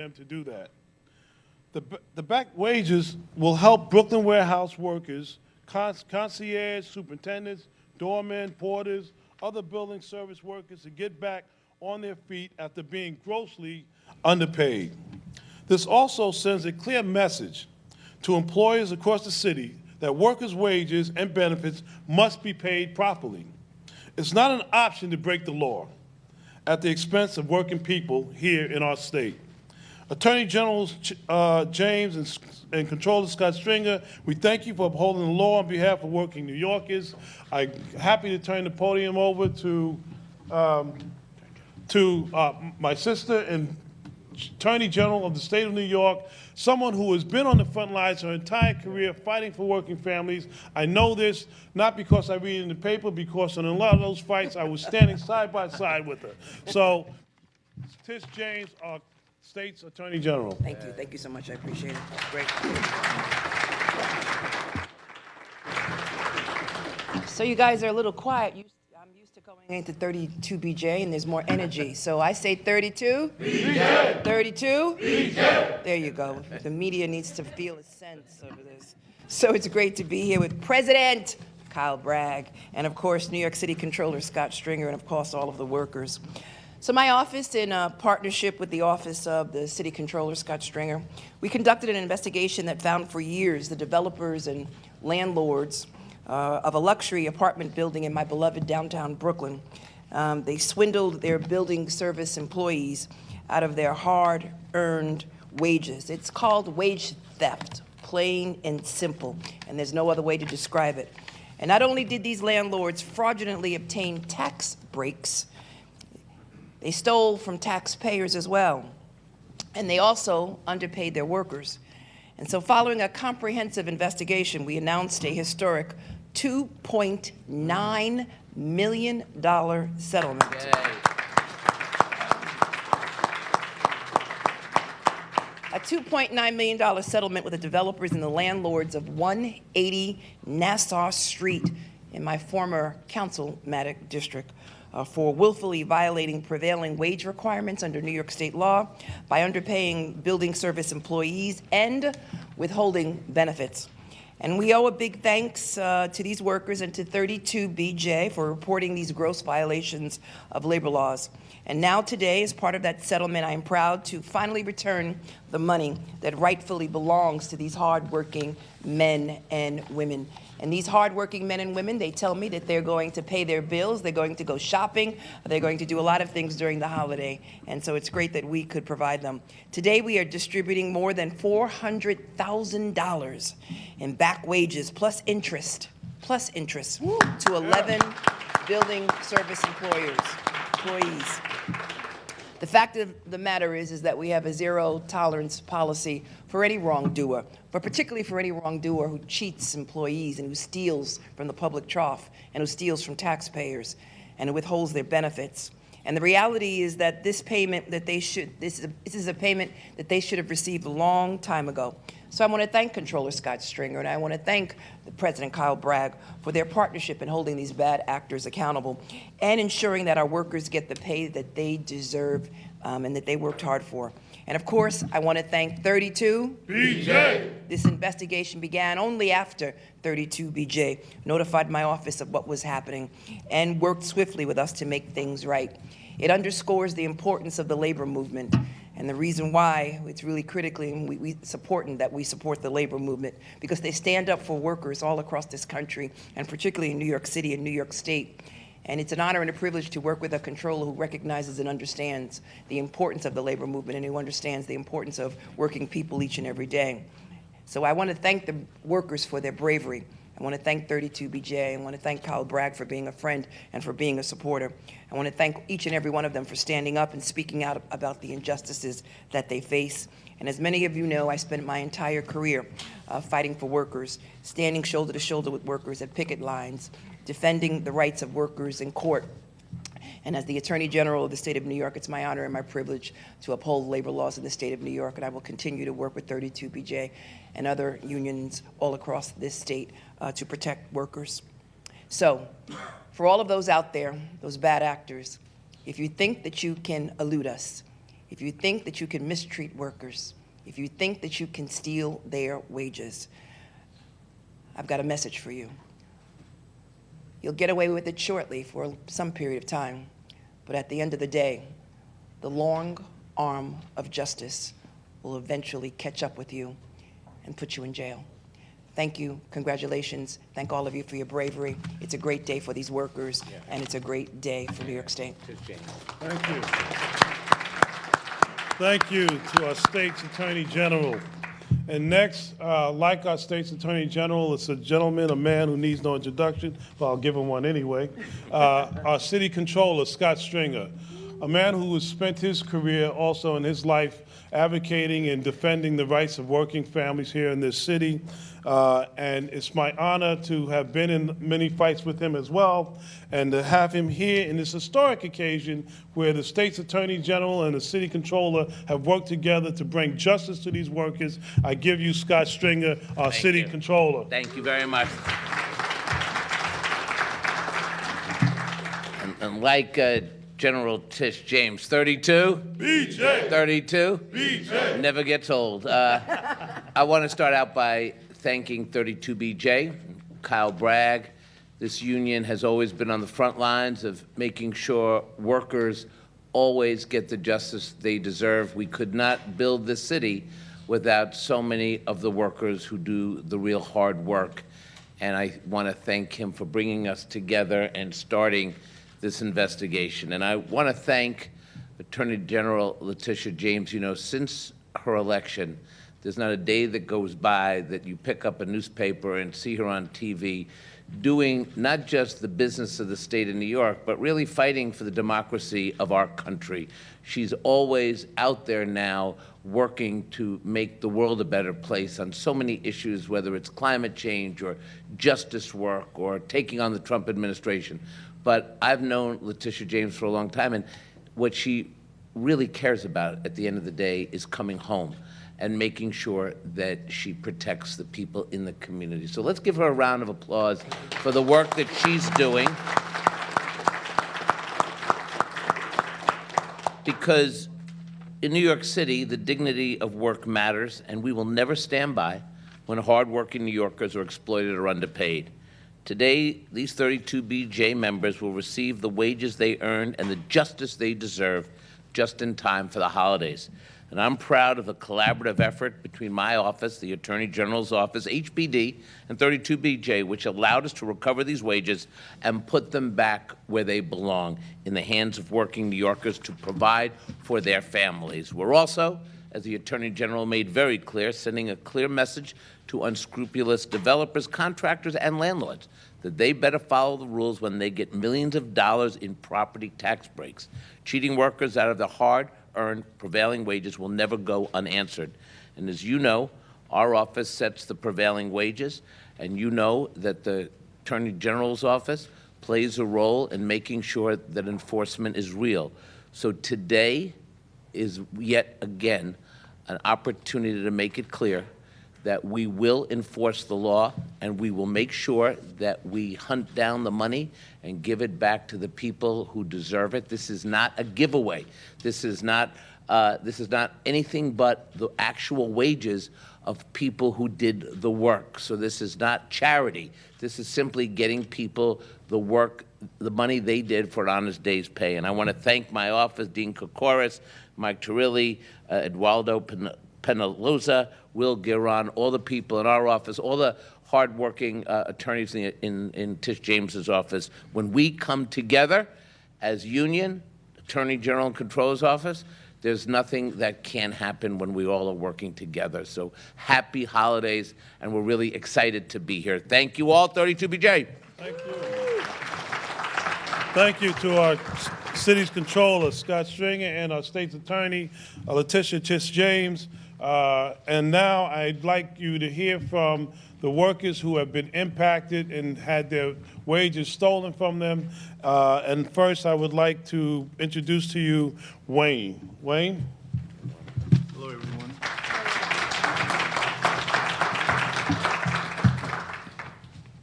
them to do that. The back wages will help Brooklyn warehouse workers, concierge, superintendents, doormen, porters, other building service workers to get back on their feet after being grossly underpaid. This also sends a clear message to employers across the city that workers' wages and benefits must be paid properly. It's not an option to break the law at the expense of working people here in our state. Attorney Generals James and Comptroller Stringer, we thank you for upholding the law on behalf of working New Yorkers. I'm happy to turn the podium over to my sister and Attorney General of the state of New York, someone who has been on the front lines her entire career fighting for working families. I know this not because I read it in the paper, because in a lot of those fights I was standing side by side with her. So, Tish James, our state's Attorney General. Thank you so much. I appreciate it. Great. So you guys are a little quiet. I'm used to going into 32 BJ, and there's more energy. So I say 32. BJ. 32. BJ. There you go. The media needs to feel a sense of this. So it's great to be here with President Kyle Bragg, and of course New York City Comptroller Scott Stringer, and of course all of the workers. So my office, in partnership with the Office of the City Comptroller, Scott Stringer, we conducted an investigation that found for years the developers and landlords of a luxury apartment building in my beloved downtown Brooklyn. They swindled their building service employees out of their hard-earned wages. It's called wage theft, plain and simple, and there's no other way to describe it. And not only did these landlords fraudulently obtain tax breaks, they stole from taxpayers as well, and they also underpaid their workers. And so following a comprehensive investigation, we announced a historic $2.9 million settlement. Yay. A $2.9 million settlement with the developers and the landlords of 180 Nassau Street in my former councilmatic district, for willfully violating prevailing wage requirements under New York state law by underpaying building service employees and withholding benefits. And we owe a big thanks to these workers and to 32 BJ for reporting these gross violations of labor laws. And now today, as part of that settlement, I am proud to finally return the money that rightfully belongs to these hardworking men and women. And these hardworking men and women, they tell me that they're going to pay their bills, they're going to go shopping, they're going to do a lot of things during the holiday. And so it's great that we could provide them. Today we are distributing more than $400,000 in back wages plus interest to 11 building service employees. The fact of the matter is that we have a zero tolerance policy for any wrongdoer, but particularly for any wrongdoer who cheats employees and who steals from the public trough and who steals from taxpayers and who withholds their benefits. And the reality is that this payment that this is a payment that they should have received a long time ago. So I want to thank Comptroller Scott Stringer, and I want to thank the President Kyle Bragg for their partnership in holding these bad actors accountable and ensuring that our workers get the pay that they deserve and that they worked hard for. And of course, I want to thank 32 BJ. This investigation began only after 32 BJ notified my office of what was happening and worked swiftly with us to make things right. It underscores the importance of the labor movement and the reason why it's really critically we support the labor movement, because they stand up for workers all across this country, and particularly in New York City and New York State. And it's an honor and a privilege to work with a controller who recognizes and understands the importance of the labor movement and who understands the importance of working people each and every day. So I want to thank the workers for their bravery. I want to thank 32 BJ. I want to thank Kyle Bragg for being a friend and for being a supporter. I want to thank each and every one of them for standing up and speaking out about the injustices that they face. And as many of you know, I spent my entire career fighting for workers, standing shoulder to shoulder with workers at picket lines, defending the rights of workers in court. And as the Attorney General of the state of New York, it's my honor and my privilege to uphold labor laws in the state of New York, and I will continue to work with 32 BJ and other unions all across this state to protect workers. So, for all of those out there, those bad actors, if you think that you can elude us, if you think that you can mistreat workers, if you think that you can steal their wages, I've got a message for you. You'll get away with it shortly for some period of time, but at the end of the day, the long arm of justice will eventually catch up with you and put you in jail. Thank you, congratulations. Thank all of you for your bravery. It's a great day for these workers, and it's a great day for New York State. Thank you. Thank you to our state's Attorney General. And next, like our state's Attorney General, it's a gentleman, a man who needs no introduction, but I'll give him one anyway. Our City Controller, Scott Stringer, a man who has spent his career also in his life advocating and defending the rights of working families here in this city. And it's my honor to have been in many fights with him as well, and to have him here in this historic occasion where the state's Attorney General and the City Controller have worked together to bring justice to these workers. I give you Scott Stringer, our City Controller. Thank you very much. And like General Tish James, 32? BJ! 32? BJ! Never gets old. I want to start out by thanking 32BJ, Kyle Bragg. This union has always been on the front lines of making sure workers always get the justice they deserve. We could not build this city without so many of the workers who do the real hard work. And I want to thank him for bringing us together and starting this investigation. And I want to thank Attorney General Letitia James. You know, since her election, there's not a day that goes by that you pick up a newspaper and see her on TV doing not just the business of the state of New York, but really fighting for the democracy of our country. She's always out there now working to make the world a better place on so many issues, whether it's climate change or justice work or taking on the Trump administration. But I've known Letitia James for a long time, and what she really cares about at the end of the day is coming home and making sure that she protects the people in the community. So let's give her a round of applause for the work that she's doing. Because in New York City, the dignity of work matters, and we will never stand by when hardworking New Yorkers are exploited or underpaid. Today, these 32BJ members will receive the wages they earned and the justice they deserve just in time for the holidays. And I'm proud of the collaborative effort between my office, the Attorney General's office, HPD, and 32BJ, which allowed us to recover these wages and put them back where they belong, in the hands of working New Yorkers to provide for their families. We're also, as the Attorney General made very clear, sending a clear message to unscrupulous developers, contractors, and landlords that they better follow the rules when they get millions of dollars in property tax breaks. Cheating workers out of their hard-earned prevailing wages will never go unanswered. And as you know, our office sets the prevailing wages, and you know that the Attorney General's office plays a role in making sure that enforcement is real. So today is yet again an opportunity to make it clear that we will enforce the law, and we will make sure that we hunt down the money and give it back to the people who deserve it. This is not a giveaway. This is not anything but the actual wages of people who did the work. So this is not charity. This is simply getting people the work, the money they did for an honest day's pay. And I want to thank my office, Dean Kokoris, Mike Turilli, Eduardo Penaloza, Will Guerin, all the people in our office, all the hardworking attorneys in Tish James's office. When we come together as union, Attorney General and Controller's office, there's nothing that can happen when we all are working together. So happy holidays, and we're really excited to be here. Thank you all, 32BJ. Thank you. Thank you to our city's controller, Scott Stringer, and our state's attorney, Letitia Tish James. And now I'd like you to hear from the workers who have been impacted and had their wages stolen from them. And first, I would like to introduce to you Wayne. Wayne? Hello, everyone.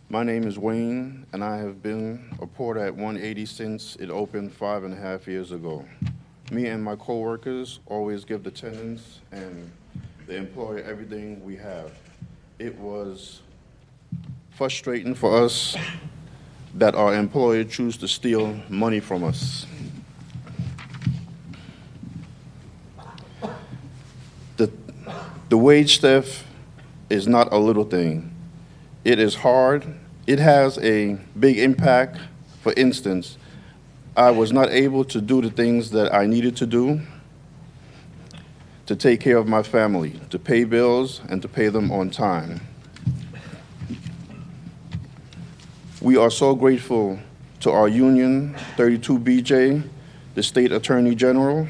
My name is Wayne, and I have been a porter at 180 since it opened 5.5 years ago. Me and my coworkers always give the tenants and the employer everything we have. It was frustrating for us that our employer choose to steal money from us. The wage theft is not a little thing. It is hard. It has a big impact. For instance, I was not able to do the things that I needed to do to take care of my family, to pay bills, and to pay them on time. We are so grateful to our union, 32BJ, the State Attorney General,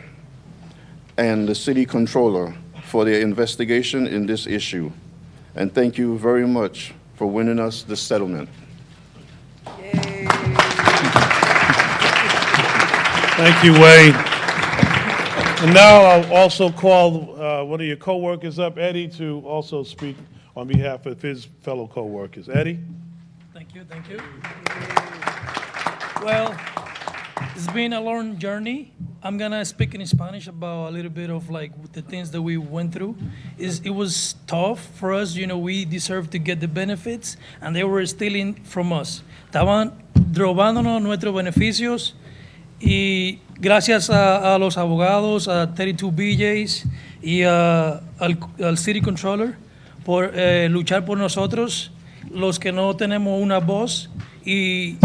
and the City Comptroller for their investigation in this issue. And thank you very much for winning us this settlement. Thank you, Wayne. And now I'll also call one of your coworkers up, Eddie, to also speak on behalf of his fellow coworkers. Eddie? Thank you, thank you. Well, it's been a long journey. I'm gonna speak in Spanish about a little bit of like the things that we went through. It was tough for us, you know, we deserved to get the benefits and they were stealing from us. Estaban robándonos nuestros beneficios y gracias a los abogados, a 32 BJs y al City Controller por luchar por nosotros, los que no tenemos una voz y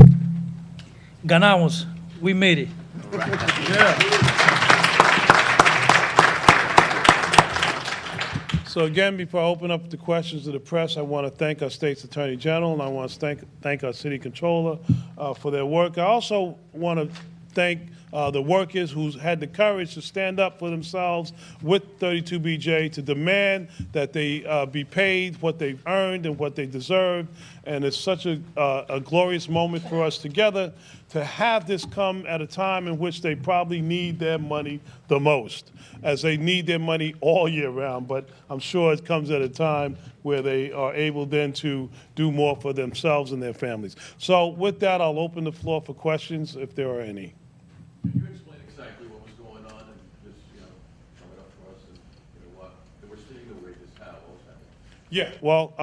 ganamos. We made it. So again, before I open up the questions to the press, I want to thank our state's Attorney General, and I want to thank our City Controller for their work. I also want to thank the workers who's had the courage to stand up for themselves with 32BJ to demand that they be paid what they've earned and what they deserve. And it's such a glorious moment for us together to have this come at a time in which they probably need their money the most, as they need their money all year round. But I'm sure it comes at a time where they are able then to do more for themselves and their families. So with that, I'll open the floor for questions if there are any. Can you explain exactly what was going on and just, sum it up for us and, what, they were stealing the wages, how, what was happening? Yeah, well,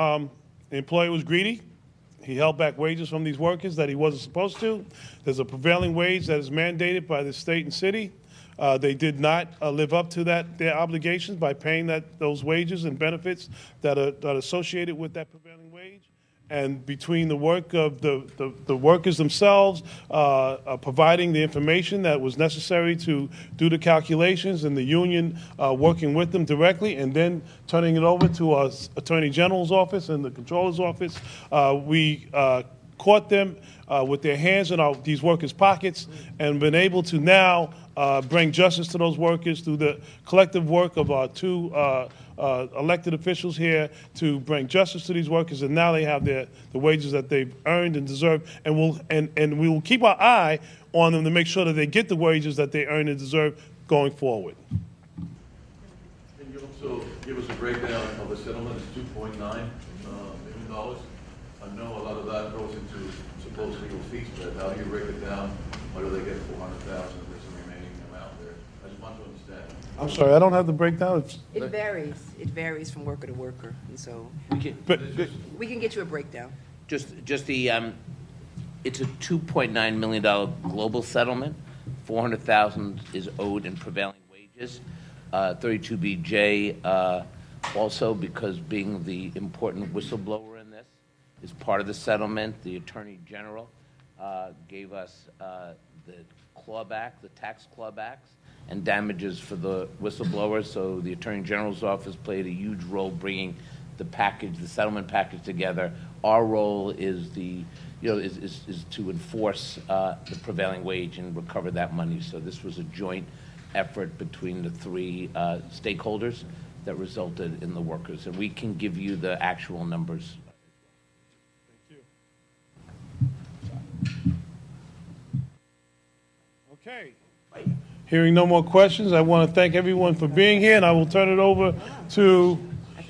the employer was greedy. He held back wages from these workers that he wasn't supposed to. There's a prevailing wage that is mandated by the state and city. They did not live up to their obligations by paying those wages and benefits that are associated with that prevailing wage. And between the work of the workers themselves, providing the information that was necessary to do the calculations, and the union working with them directly, and then turning it over to our Attorney General's office and the Comptroller's office, we caught them with their hands in these workers' pockets and been able to now bring justice to those workers through the collective work of our two elected officials here to bring justice to these workers, and now they have the wages that they've earned and deserve, and we will keep our eye on them to make sure that they get the wages that they earn and deserve going forward. Can you also give us a breakdown of the settlement? It's $2.9 million. I know a lot of that goes into supposed legal fees, but how do you break it down? Why do they get $400,000 if there's a remaining amount there? I just want to understand. I'm sorry, I don't have the breakdown. It varies. It varies from worker to worker, and so But we can get you a breakdown. Just the, it's a $2.9 million global settlement. $400,000 is owed in prevailing wages. 32BJ also, because being the important whistleblower in this, is part of the settlement. The Attorney General gave us the clawback, the tax clawbacks, and damages for the whistleblowers. So the Attorney General's office played a huge role bringing the package, the settlement package together. Our role is is to enforce the prevailing wage and recover that money. So this was a joint effort between the three stakeholders that resulted in the workers. And we can give you the actual numbers. okay. Hearing no more questions, I want to thank everyone for being here, and I will turn it over to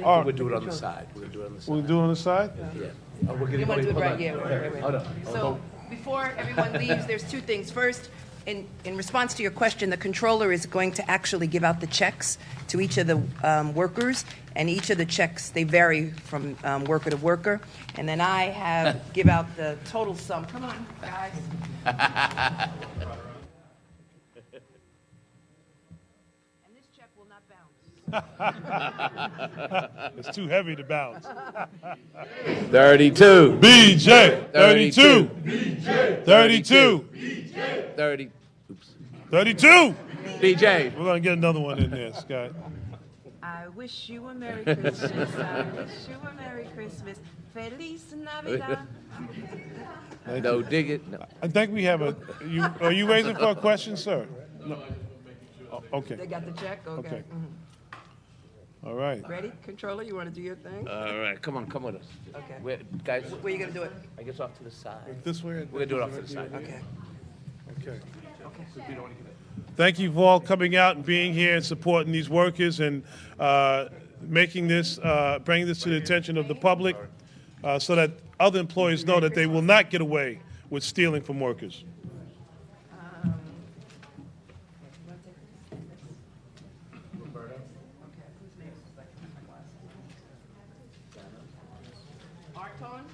our. We'll do it on the side. We'll do it on the side. We'll do it on the side? Yeah. You want to do it right? Yeah, right. So before everyone leaves, there's two things. First, In response to your question, the controller is going to actually give out the checks to each of the workers, and each of the checks, they vary from worker to worker. And then I give out the total sum. Come on, guys. And this check will not bounce. It's too heavy to bounce. 32. BJ, 32. 32. 32. 30. Oops. 32. BJ. We're going to get another one in there, Scott. I wish you a Merry Christmas. I wish you a Merry Christmas. Feliz Navidad. No, dig it. No. I think we have are you raising for a question, sir? No. Oh, They okay, got the check? Okay. Okay. all right. Ready? Controller, you want to do your thing? All right, come with us. Okay. Guys, Where are you going to do it? I guess off to the side. This way? We're gonna do it off to the side. Okay. Okay. Thank you for all coming out and being here and supporting these workers and bringing this to the attention of the public so that other employers know that they will not get away with stealing from workers. Arton,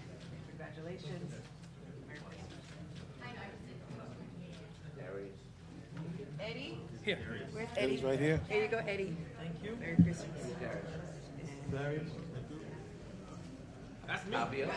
congratulations. Eddie? Here. Where's Eddie? Right here. Here you go, Eddie. Thank you. Merry Christmas. I'll be up.